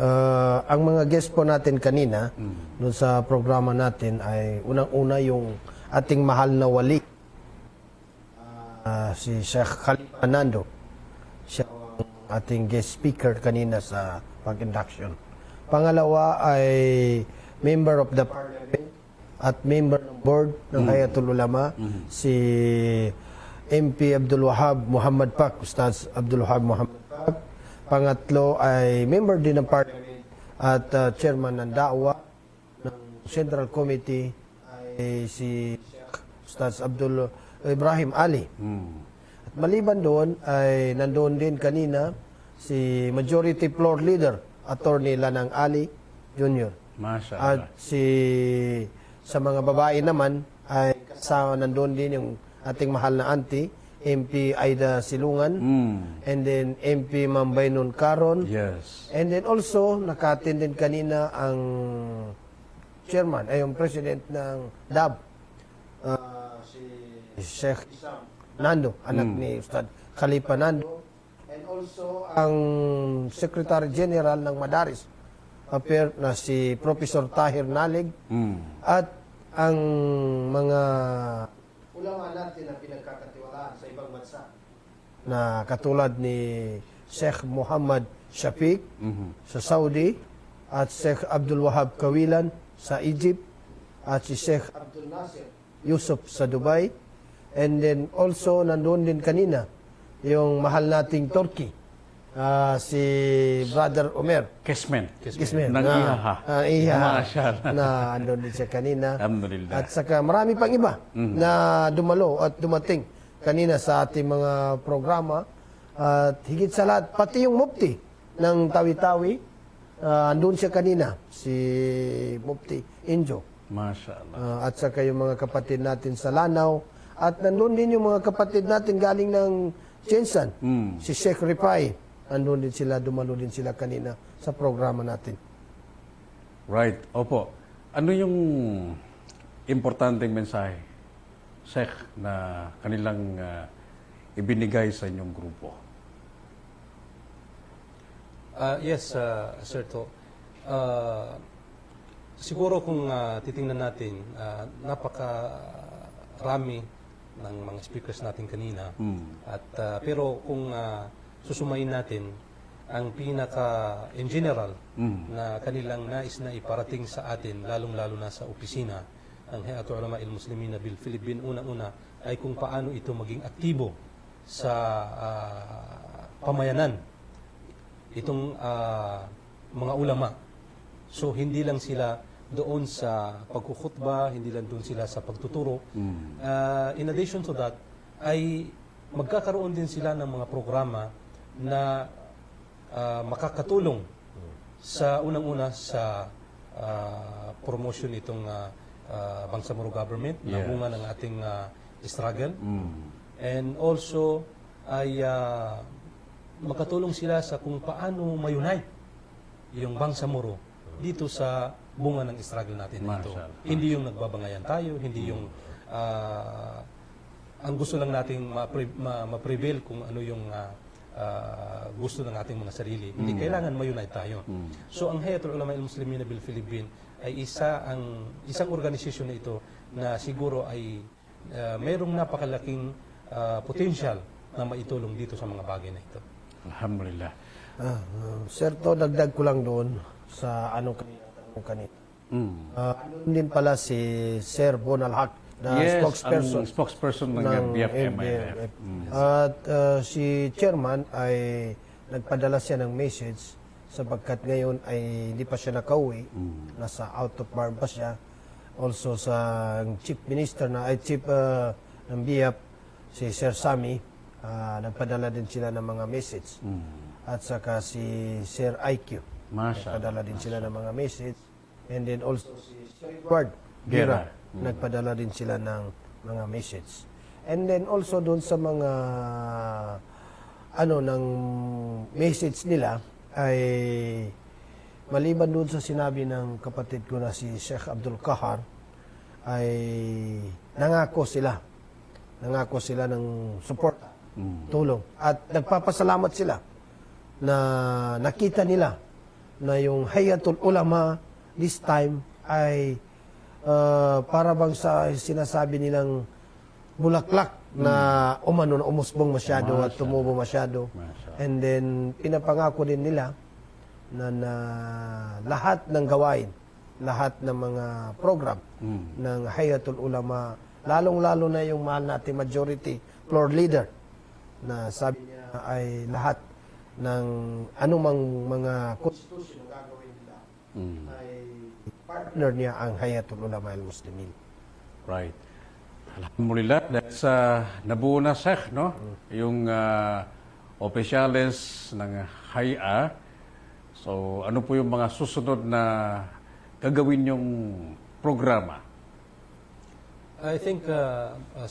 Ang mga guest po natin kanina doon sa programa natin ay unang-una yung ating mahal na wali, si Sheikh Khalifa Nando. Siya ang ating guest speaker kanina sa pag-induction. Pangalawa ay member of the parliament at member ng board ng Hayatul Ulama, si MP Abdul Wahab Muhammad Pak, Ustaz Abdul Wahab Muhammad Pak. Pangatlo ay member din ng parliament at chairman ng da'wa ng Central Committee ay si Ustaz Abdul Ibrahim Ali. At maliban doon ay nandoon din kanina si Majority Floor Leader Attorney Lanang Ali Jr. Mashallah. At sa mga babae naman ay kasama nandoon din yung ating mahal na auntie, MP Aida Silungan, and then MP Mambaynon Caron. Yes. And then also, naka-attend din kanina ang chairman, ay yung president ng DAB, si Sheikh Nando, anak ni Ustad Khalifa Nando. And also, ang Secretary General ng Madaris, na si Professor Tahir Nalig. At ang mga ulama natin na pinagkakatiwalaan sa ibang bansa na katulad ni Sheikh Muhammad Shafiq sa Saudi at Sheikh Abdul Wahab Kawilan sa Egypt at si Sheikh Abdul Nasir Yusuf sa Dubai, and then also nandoon din kanina yung mahal nating Turkey, si Brother Omer Kesmen. Kismen Nang ihaha. Iha Mashallah. na andun din siya kanina. Alhamdulillah. At saka marami pang iba na dumalo at dumating kanina sa ating mga programa. At higit sa lahat, pati yung mufti ng Tawi-Tawi, andun siya kanina, si Mufti Injo. Mashallah. At saka yung mga kapatid natin sa Lanao. At nandun din yung mga kapatid natin galing ng Jensan, si Sheikh Ripay. Andun din sila, dumalo din sila kanina sa programa natin. Right. Opo. Ano yung importanteng mensahe, Sheikh, na kanilang ibinigay sa inyong grupo? Yes, Sir To. Siguro kung titingnan natin, napakarami ng mga speakers natin kanina. At pero kung susumayin natin ang in general na kanilang nais na iparating sa atin, lalong-lalo na sa opisina ng Hayatul Ulama al-Muslimin bil Philippine, unang-una ay kung paano ito maging aktibo sa pamayanan itong mga ulama. So hindi lang sila doon sa pagkukhutba, hindi lang doon sila sa pagtuturo. In addition to that, ay magkakaroon din sila ng mga programa na makakatulong sa unang-una sa promotion itong Bangsamoro government na bunga ng ating struggle. And also ay makatulong sila sa kung paano ma-unite yung Bangsamoro dito sa bunga ng struggle natin na ito. Hindi yung nagbabangayan tayo, hindi yung ang gusto lang nating ma-prevail kung ano yung gusto ng ating mga sarili. Hindi kailangan ma-unite tayo. So ang Hayatul Ulama al-Muslimin bil Philippine ay isang organisasyon na ito na siguro ay mayroong napakalaking potential na maitulong dito sa mga bagay na ito. Alhamdulillah. Sir, to dagdag ko lang doon sa anong kanina. Ano din pala si Sir Bonalhak na spokesperson ang spokesperson ng BFM-ILF. At si chairman ay nagpadala siya ng message sapagkat ngayon ay hindi pa siya nakauwi. Nasa out of bar pa siya. Also sa chief minister chief ng BIAP, si Sir Sami, nagpadala din sila ng mga message. At saka si Sir IQ, nagpadala din sila ng mga message. And then also si Sir Edward Guerra, nagpadala din sila ng mga message. And then also doon sa mga ng message nila ay maliban doon sa sinabi ng kapatid ko na si Sheikh Abdul Kahar, ay nangako sila ng support, tulong, at nagpapasalamat sila na nakita nila na yung Hayatul Ulama this time ay para bang sa sinasabi nilang bulaklak na umusbong masyado at tumubo masyado. And then pinapangako din nila na lahat ng gawain, lahat ng mga program ng Hayatul Ulama, lalong-lalo na yung mahal natin majority floor leader, na sabi niya ay lahat ng anumang mga constitution na gagawin nila ay partner niya ang Hayatul Ulama al-Muslimin. Right. Alhamdulillah, dahil sa nabuo na, Sheikh, no? Yung opisyales ng Haya. So, ano po yung mga susunod na gagawin yung programa? I think,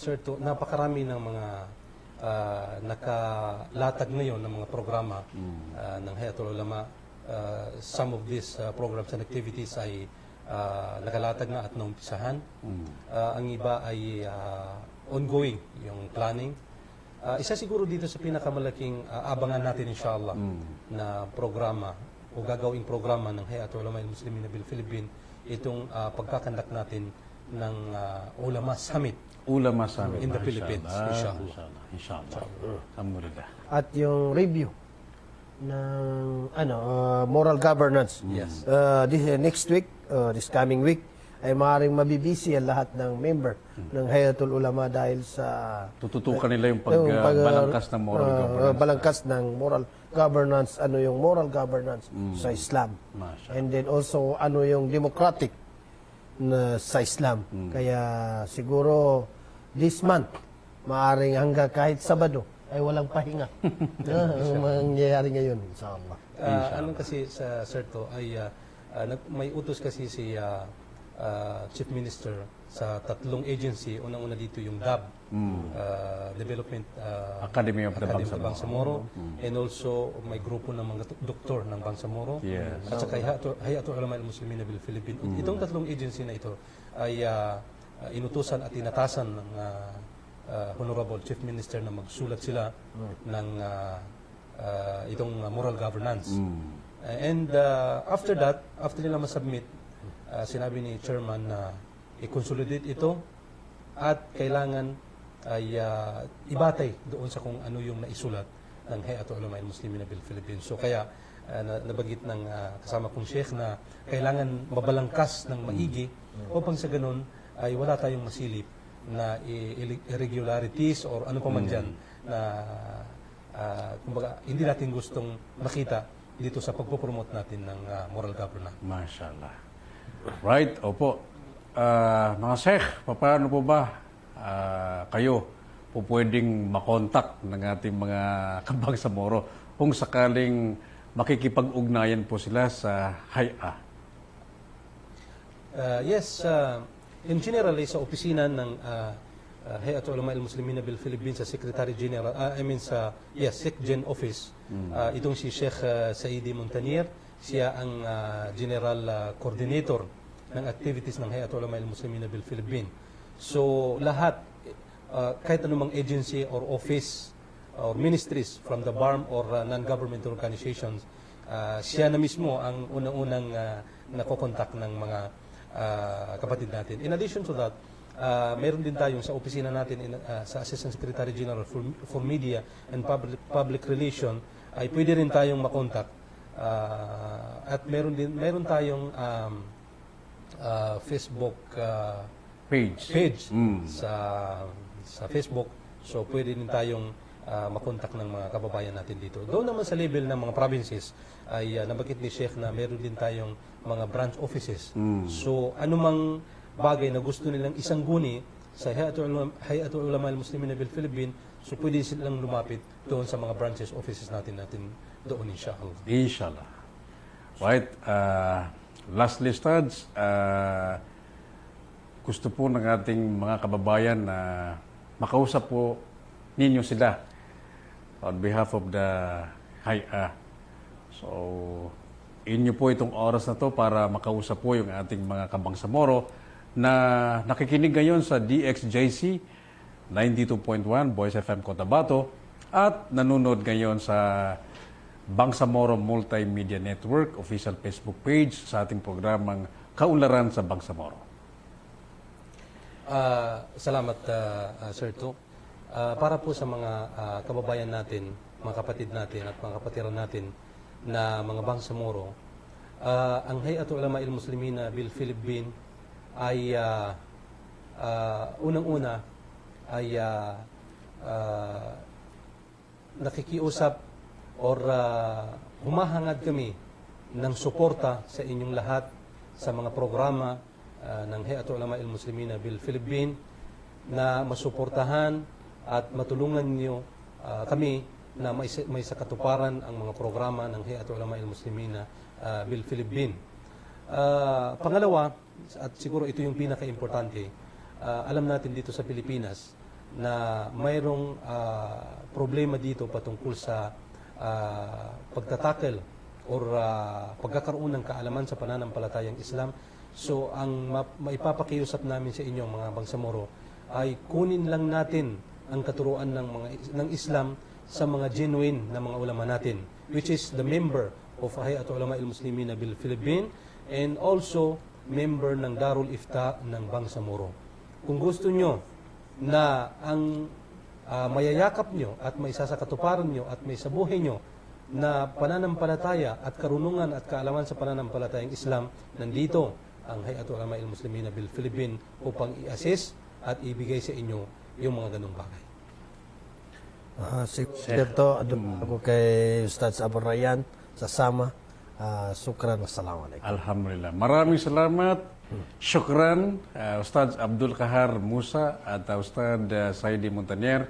Sir, napakarami ng mga nakalatag ngayon ng mga programa ng Hayatul Ulama. Some of these programs and activities ay nakalatag na at naumpisahan. Ang iba ay ongoing, yung planning. Isa siguro dito sa pinakamalaking abangan natin, inshallah, na programa o gagawing programa ng Hayatul Ulama al-Muslimin bil Philippine, itong pagkakandak natin ng Ulama Summit. Ulama Summit. In the Philippines, inshallah. Inshallah. Alhamdulillah. At yung review ng moral governance. Yes. Next week, this coming week, ay maaaring mabibisi ang lahat ng member ng Hayatul Ulama dahil sa Tututukan nila yung balangkas ng moral governance. balangkas ng moral governance, ano yung moral governance sa Islam. And then also ano yung democratic na sa Islam. Kaya siguro this month, maaaring hanggang kahit Sabado ay walang pahinga. Ang mangyayari ngayon, inshallah. Anong kasi sa Serto ay may utos kasi si Chief Minister sa tatlong agency. Unang-una dito yung DAB, Development Academy of the Bangsamoro, and also may grupo ng mga doktor ng Bangsamoro, Yes. at saka Hayatul Ulama al-Muslimin bil Philippine. Itong tatlong agency na ito ay inutusan at inatasan ng Honorable Chief Minister na magsulat sila ng itong moral governance. After that, after nila masubmit, sinabi ni Chairman na i-consolidate ito at kailangan ay ibatay doon sa kung ano yung naisulat ng Hayatul Ulama al-Muslimin bil Philippines. So kaya nabanggit ng kasama kong Sheikh na kailangan mabalangkas ng maigi upang sa ganun ay wala tayong masilip na irregularities or ano pa man dyan na kumbaga, hindi natin gustong makita dito sa pagpopromote natin ng moral governance. Mashallah. Right, opo. Mga Sheikh, paano po ba kayo po pwedeng makontak ng ating mga kabangsamoro kung sakaling makikipag-ugnayan po sila sa HAYA? Yes, in general, sa opisina ng Hayatul Ulama al-Muslimin bil Philippines sa Secretary General, sa SecGen Office, itong si Sheikh Saidi Montanier, siya ang General Coordinator ng activities ng Hayatul Ulama al-Muslimin bil Philippines. So lahat, kahit anumang agency or office or ministries from the BARM or non-governmental organizations, siya na mismo ang unang-unang nakokontak ng mga kapatid natin. In addition to that, meron din tayong sa opisina natin sa Assistant Secretary General for Media and Public Relation ay pwede rin tayong makontak. At meron tayong Facebook page sa Facebook. So pwede din tayong makontak ng mga kababayan natin dito. Doon naman sa level ng mga provinces ay nabanggit ni Sheikh na meron din tayong mga branch offices. So anumang bagay na gusto nilang isangguni sa Hayatul Ulama al-Muslimin bil Philippines, so pwede silang lumapit doon sa mga branches offices natin doon, inshallah. Inshallah. Right. Lastly, Studs, gusto po ng ating mga kababayan na makausap po ninyo sila on behalf of the HAYA. So, inyo po itong oras na to para makausap po yung ating mga kabangsamoro na nakikinig ngayon sa DXJC 92.1 Voice FM Cotabato at nanonood ngayon sa Bangsamoro Multimedia Network official Facebook page sa ating programang Kaunlaran sa Bangsamoro. Salamat, Sir To. Para po sa mga kababayan natin, mga kapatid natin at mga kapatiran natin na mga Bangsamoro, ang Hayatul Ulama al-Muslimin bil Philippines ay unang-una ay nakikiusap or humahangad kami ng suporta sa inyong lahat sa mga programa ng Hayatul Ulama al-Muslimin bil Philippines na masuportahan at matulungan niyo kami na may sakatuparan ang mga programa ng Hayatul Ulama al-Muslimin bil Philippines. Pangalawa, at siguro ito yung pinaka-importante, alam natin dito sa Pilipinas na mayroong problema dito patungkol sa pagtatakel or pagkakaroon ng kaalaman sa pananampalatayang Islam. So, ang maipapakiusap namin sa inyo, mga Bangsamoro, ay kunin lang natin ang katuruan ng Islam sa mga genuine na mga ulama natin, which is the member of Hayatul Ulama al-Muslimin bil Philippines and also member ng Darul Ifta ng Bangsamoro. Kung gusto nyo na ang mayayakap nyo at may sasakatuparan nyo at may sabuhin nyo na pananampalataya at karunungan at kaalaman sa pananampalatayang Islam, nandito ang Hayatul Ulama al-Muslimin bil Philippines upang i-assist at ibigay sa inyo yung mga ganong bagay. Sigurdo, ako kay Ustaz Abu Rayyan sa Sama. Sukran, wassalamualaikum. Alhamdulillah. Maraming salamat. Syukran, Ustaz Abdul Kahar Musa at Ustaz Saidi Montanier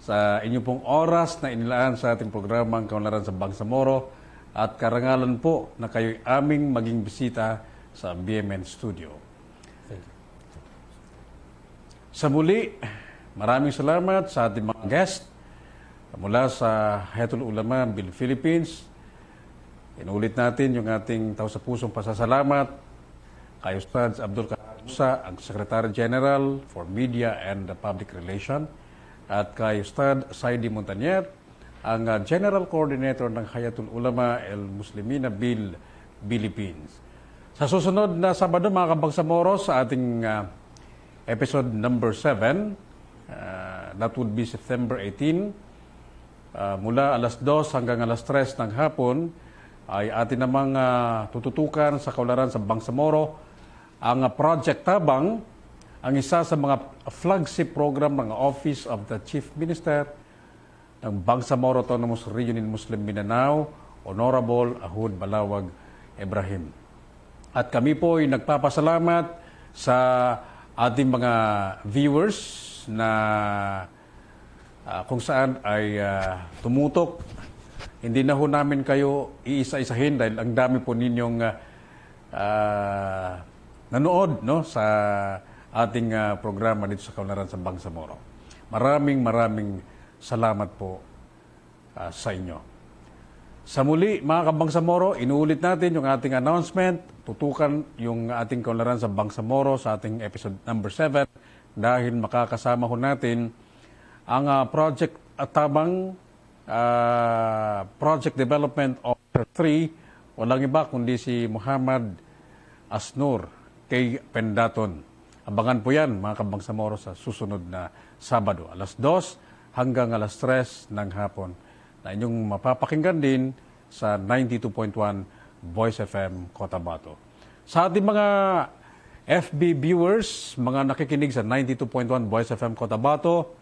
sa inyo pong oras na inilaan sa ating programang Kaunlaran sa Bangsamoro at karangalan po na kayo'y aming maging bisita sa BMN Studio. Sa muli, maraming salamat sa ating mga guest mula sa Hayatul Ulama bil Philippines. Inulit natin yung ating taos-pusong pasasalamat kay Ustaz Abdul Kahar Musa, ang Secretary General for Media and Public Relation, at kay Ustaz Saidi Montanier, ang General Coordinator ng Hayatul Ulama El Muslimina Bil Philippines. Sa susunod na Sabado, mga kabangsamoro, sa ating episode number 7, that would be September 18, mula alas 2 hanggang alas 3 ng hapon, ay atin namang tututukan sa kaularan sa Bangsamoro ang Project Tabang, ang isa sa mga flagship program ng Office of the Chief Minister ng Bangsamoro Autonomous Region in Muslim Mindanao, Honorable Ahud Balawag Ibrahim. At kami po ay nagpapasalamat sa ating mga viewers na kung saan ay tumutok. Hindi na ho namin kayo iisa-isahin dahil ang dami po ninyong nanood, no, sa ating programa dito sa Kaunlaran sa Bangsamoro. Maraming salamat po sa inyo. Sa muli, mga kabangsamoro, inuulit natin yung ating announcement. Tutukan yung ating Kaunlaran sa Bangsamoro sa ating episode number 7 dahil makakasama ho natin ang Project Tabang Project Development Officer 3, walang iba kundi si Muhammad Asnur K. Pendaton. Abangan po yan, mga kabangsamoro, sa susunod na Sabado, alas 2 hanggang alas 3 ng hapon, na inyong mapapakinggan din sa 92.1 Voice FM Cotabato. Sa ating mga FB viewers, mga nakikinig sa 92.1 Voice FM Cotabato,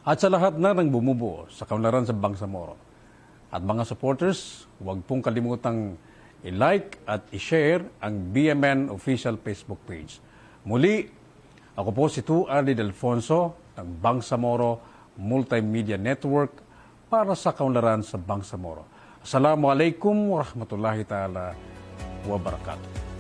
at sa lahat na ng bumubuo sa Kaunlaran sa Bangsamoro, at mga supporters, huwag pong kalimutang i-like at i-share ang BMN official Facebook page. Muli, ako po si Tu Ali Delfonso ng Bangsamoro Multimedia Network para sa Kaunlaran sa Bangsamoro. Assalamualaikum warahmatullahi ta'ala wabarakatuh.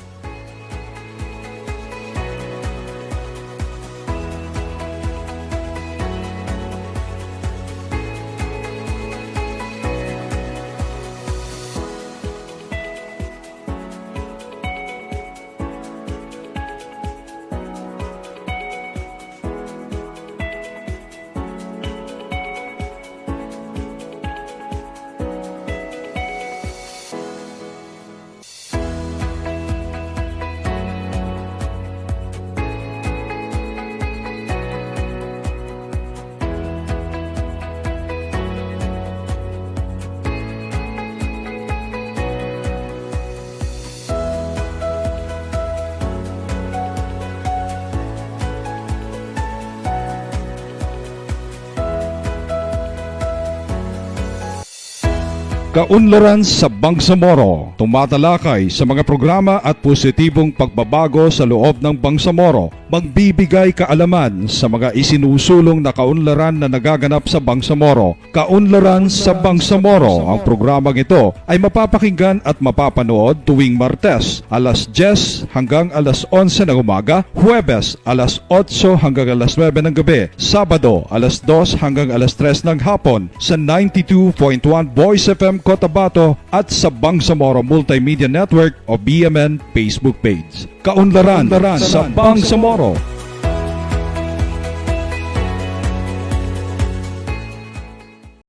Kaunlaran sa Bangsamoro, tumatalakay sa mga programa at positibong pagbabago sa loob ng Bangsamoro, magbibigay kaalaman sa mga isinusulong na kaunlaran na nagaganap sa Bangsamoro. Kaunlaran sa Bangsamoro, ang programang ito ay mapapakinggan at mapapanood tuwing Martes, alas 10 hanggang alas 11 ng umaga, Huwebes, alas 8 hanggang alas 9 ng gabi, Sabado, alas 2 hanggang alas 3 ng hapon sa 92.1 Voice FM Cotabato at sa Bangsamoro Multimedia Network o BMN Facebook page. Kaunlaran sa Bangsamoro.